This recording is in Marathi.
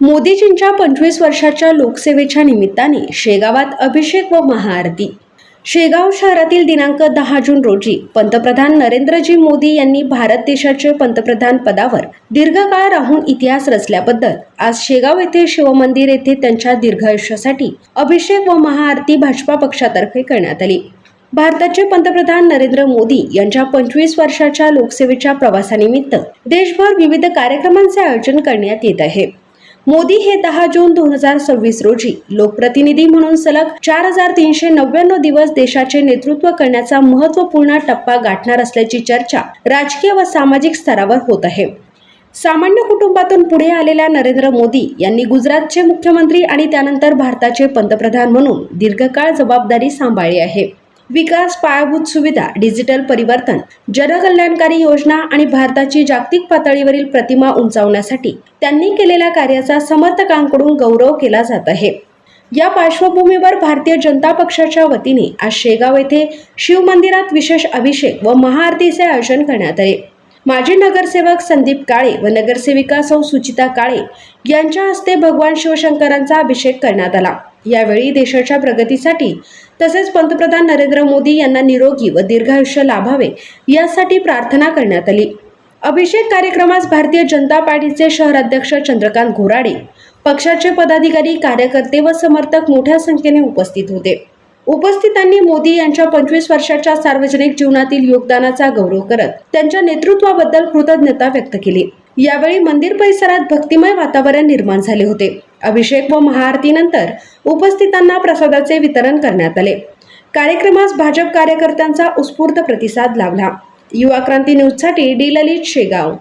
मोदीजींच्या 25 वर्षाच्या लोकसेवेच्या निमित्ताने शेगावात अभिषेक व महाआरती। शेगाव शहरातील दिनांक 10 जून रोजी पंतप्रधान नरेंद्रजी मोदी यांनी भारत देशाचे पंतप्रधान पदावर दीर्घकाळ राहून इतिहास रचल्याबद्दल आज शेगाव येथे शिवमंदिर येथे त्यांच्या दीर्घायुष्यासाठी अभिषेक व महाआरती भाजपा पक्षातर्फे करण्यात आली। भारताचे पंतप्रधान नरेंद्र मोदी यांच्या 25 वर्षाच्या लोकसेवेच्या प्रवासानिमित्त देशभर विविध कार्यक्रमांचे आयोजन करण्यात येत आहे। मोदी हे 10 जून 2026 रोजी लोकप्रतिनिधी म्हणून सलग 4399 दिवस देशाचे नेतृत्व करण्याचा महत्त्वपूर्ण टप्पा गाठणार असल्याची चर्चा राजकीय व सामाजिक स्तरावर होत आहे। सामान्य कुटुंबातून पुढे आलेल्या नरेंद्र मोदी यांनी गुजरातचे मुख्यमंत्री आणि त्यानंतर भारताचे पंतप्रधान म्हणून दीर्घकाळ जबाबदारी सांभाळली आहे। विकास, पायाभूत सुविधा, डिजिटल परिवर्तन, जनकल्याणकारी योजना आणि भारताची जागतिक पातळीवरील प्रतिमा उंचावण्यासाठी त्यांनी केलेल्या कार्याचा समर्थकांकडून गौरव केला जात आहे। या पार्श्वभूमीवर भारतीय जनता पक्षाच्या वतीने आज शेगाव येथे शिवमंदिरात विशेष अभिषेक व महाआरतीचे आयोजन करण्यात आले। माजी नगरसेवक संदीप काळे व नगरसेविका सौ सुचिता काळे यांच्या हस्ते भगवान शिवशंकरांचा अभिषेक करण्यात आला। यावेळी देशाच्या प्रगतीसाठी तसेच पंतप्रधान नरेंद्र मोदी यांना निरोगी व दीर्घायुष्य लाभावे यासाठी प्रार्थना करण्यात आली। अभिषेक कार्यक्रमास भारतीय जनता पार्टीचे शहर अध्यक्ष चंद्रकांत घोराडे, पक्षाचे पदाधिकारी, कार्यकर्ते व समर्थक मोठ्या संख्येने उपस्थित होते। उपस्थितांनी मोदी यांच्या 25 वर्षाच्या सार्वजनिक जीवनातील योगदानाचा गौरव करत त्यांच्या नेतृत्वाबद्दल कृतज्ञता व्यक्त केली। यावेळी मंदिर परिसरात भक्तिमय वातावरण निर्माण झाले होते। अभिषेक व महाआरतीनंतर उपस्थितांना प्रसादाचे वितरण करण्यात आले। कार्यक्रमास भाजप कार्यकर्त्यांचा उत्स्फूर्त प्रतिसाद लाभला। युवा क्रांती न्यूजसाठी डी ललित, शेगाव।